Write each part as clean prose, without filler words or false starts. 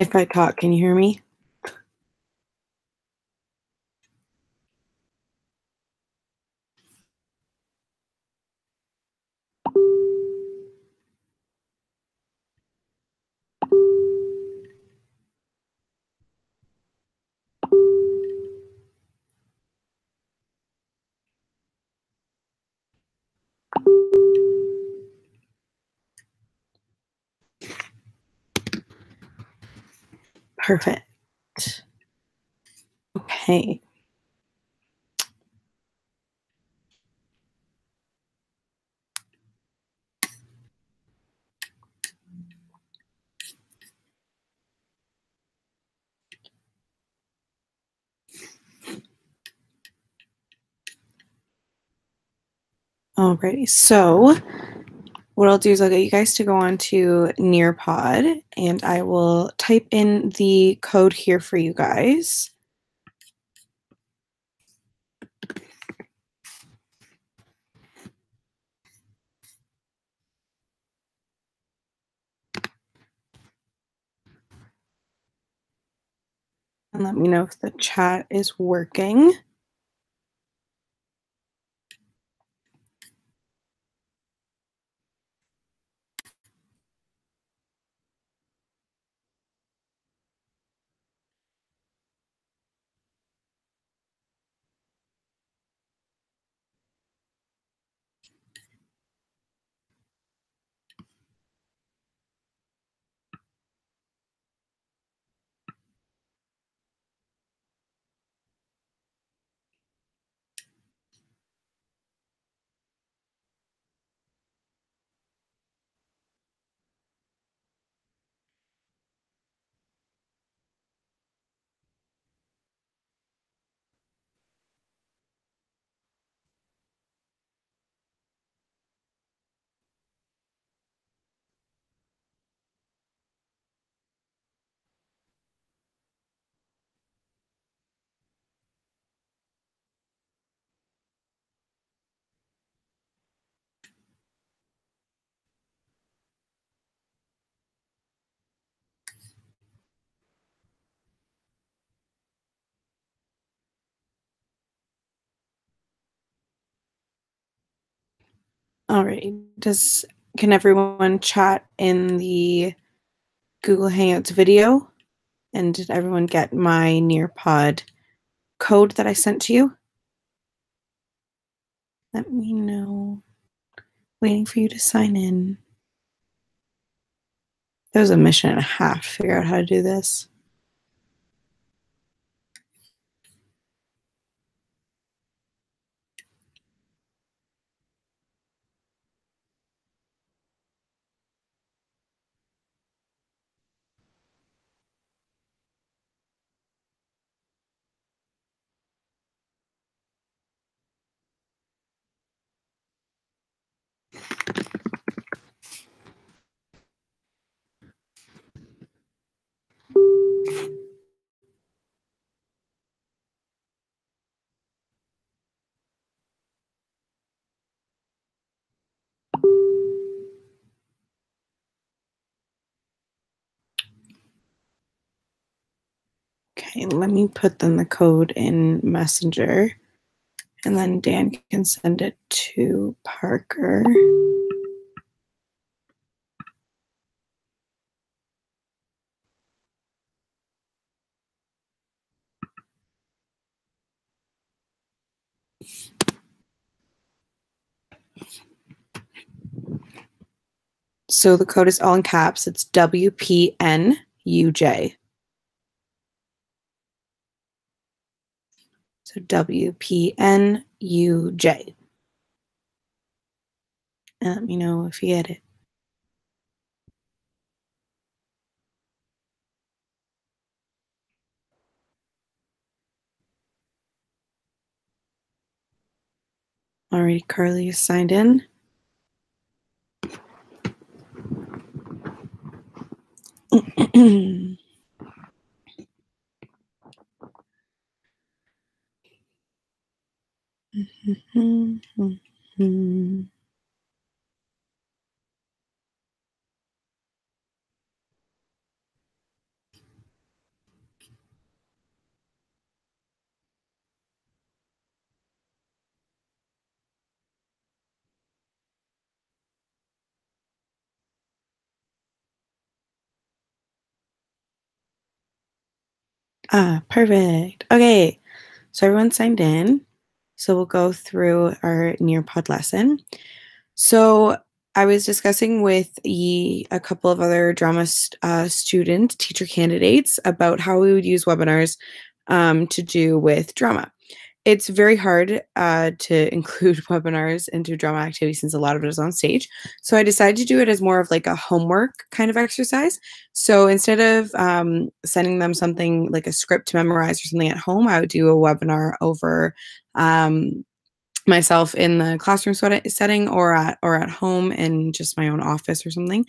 If I talk, can you hear me? Perfect. Okay. Alrighty. So what I'll do is I'll get you guys to go on to Nearpod and I will type in the code here for you guys. And let me know if the chat is working. All right. Can everyone chat in the Google Hangouts video? And did everyone get my Nearpod code that I sent to you? Let me know. Waiting for you to sign in. That was a mission and a half to figure out how to do this. Okay, let me put then the code in Messenger, and then Dan can send it to Parker. So the code is all in caps. It's WPNUJ. So WPNUJ. And let me know if you get it. Alrighty, Carly is signed in. Perfect. Okay, so everyone signed in. So we'll go through our Nearpod lesson. So I was discussing with a couple of other drama student teacher candidates about how we would use webinars to do with drama. It's very hard to include webinars into drama activity since a lot of it is on stage. So I decided to do it as more of like a homework kind of exercise. So instead of sending them something like a script to memorize or something at home, I would do a webinar over myself in the classroom setting or at home in just my own office or something.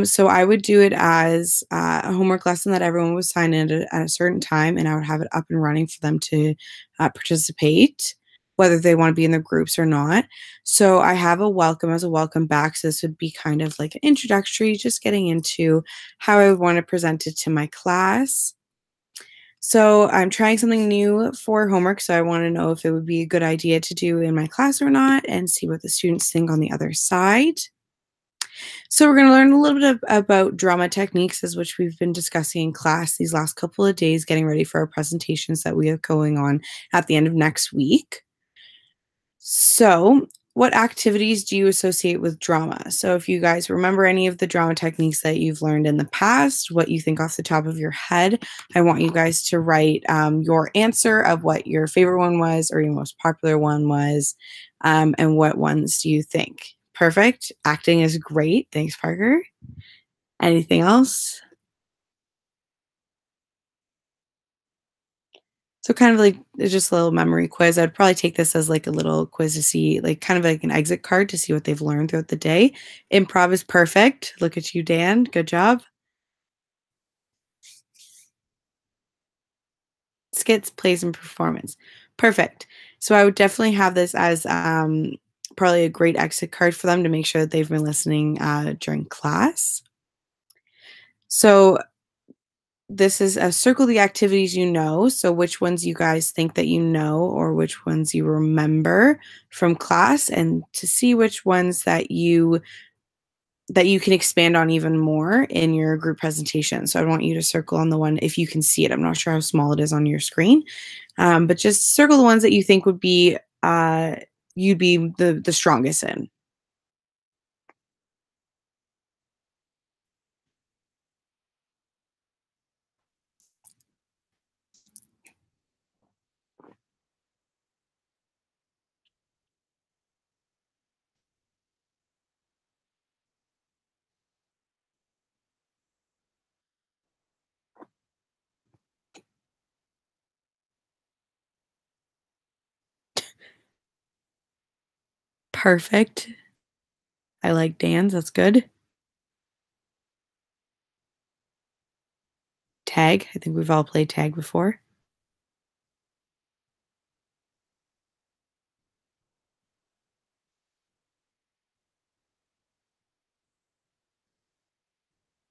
So I would do it as a homework lesson that everyone would sign in at a certain time, and I would have it up and running for them to participate, whether they want to be in the groups or not. So I have a welcome as a welcome back. So this would be kind of like an introductory, just getting into how I would want to present it to my class. So I'm trying something new for homework, so I want to know if it would be a good idea to do in my class or not and see what the students think on the other side. So we're going to learn a little bit about drama techniques, as which we've been discussing in class these last couple of days, getting ready for our presentations that we have going on at the end of next week. So what activities do you associate with drama? So if you guys remember any of the drama techniques that you've learned in the past, what you think off the top of your head, I want you guys to write your answer of what your favorite one was or your most popular one was, and what ones do you think? Perfect. Acting is great. Thanks, Parker. Anything else? So kind of like it's just a little memory quiz. I'd probably take this as like a little quiz to see, like kind of like an exit card to see what they've learned throughout the day. Improv is perfect. Look at you, Dan. Good job. Skits, plays, and performance. Perfect. So I would definitely have this as probably a great exit card for them to make sure that they've been listening during class. So this is a circle the activities you know. So which ones you guys think that you know or which ones you remember from class, and to see which ones that you can expand on even more in your group presentation. So I want you to circle on the one if you can see it. I'm not sure how small it is on your screen, but just circle the ones that you think would be you'd be the strongest in. Perfect. I like Dan's. That's good. Tag. I think we've all played tag before.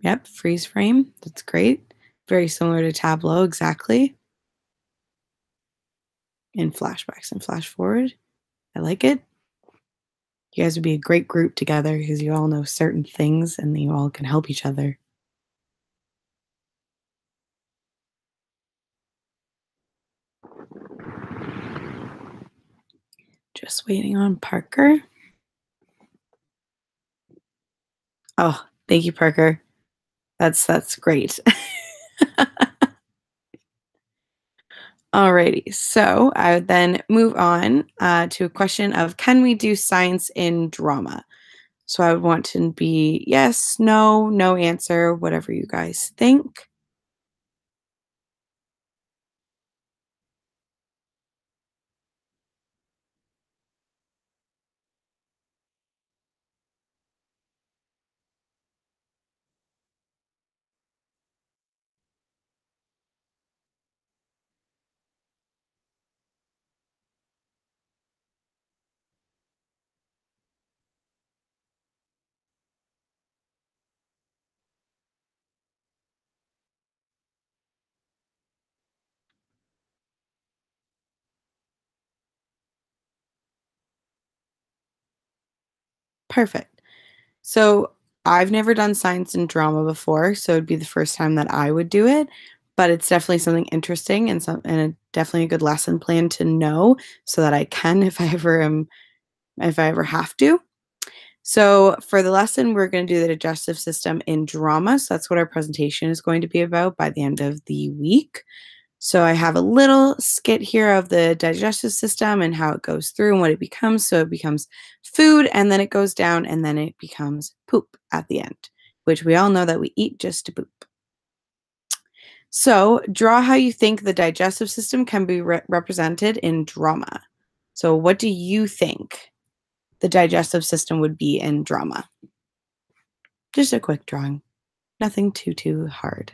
Yep, freeze frame. That's great. Very similar to Tableau, exactly. And flashbacks and flash forward. I like it. You guys would be a great group together because you all know certain things and you all can help each other. Just waiting on Parker. Oh, thank you, Parker. That's great. Alrighty, so I would then move on to a question of, can we do science in drama? So I would want to be yes, no, no answer, whatever you guys think. Perfect. So I've never done science and drama before, so it'd be the first time that I would do it. but it's definitely something interesting definitely a good lesson plan to know so that I can if I ever have to. So for the lesson, we're going to do the digestive system in drama. So that's what our presentation is going to be about by the end of the week. So I have a little skit here of the digestive system and how it goes through and what it becomes. So it becomes food, and then it goes down, and then it becomes poop at the end, which we all know that we eat just to poop. So draw how you think the digestive system can be represented in drama. So what do you think the digestive system would be in drama? Just a quick drawing. Nothing too hard.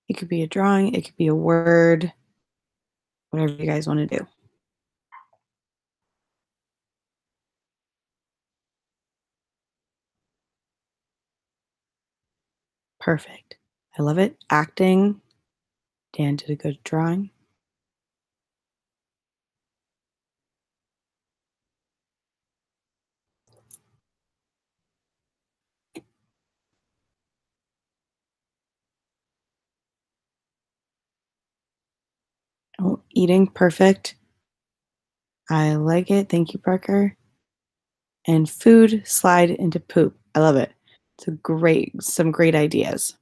It could be a drawing, it could be a word, whatever you guys want to do. Perfect. I love it. Acting. Dan did a good drawing. Oh, eating. Perfect. I like it. Thank you, Parker. And food, slide into poop. I love it. Some great ideas.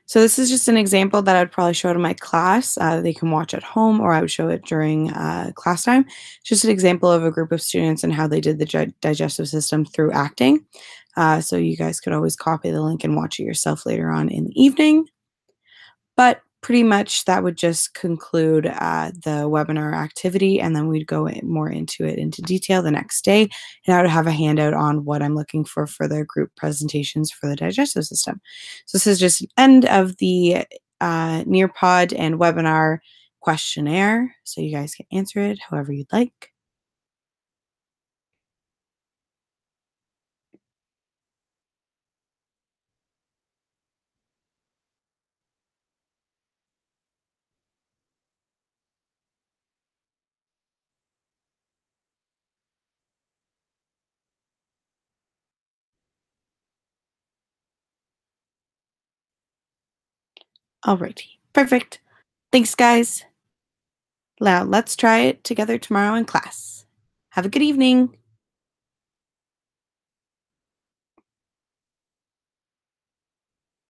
So this is just an example that I would probably show to my class. They can watch at home, or I would show it during class time. Just an example of a group of students and how they did the digestive system through acting. So you guys could always copy the link and watch it yourself later on in the evening. But pretty much that would just conclude the webinar activity, and then we'd go more into it into detail the next day. And I would have a handout on what I'm looking for the group presentations for the digestive system. So this is just an end of the Nearpod and webinar questionnaire, so you guys can answer it however you'd like. Alrighty, perfect. Thanks, guys. Now let's try it together tomorrow in class. Have a good evening.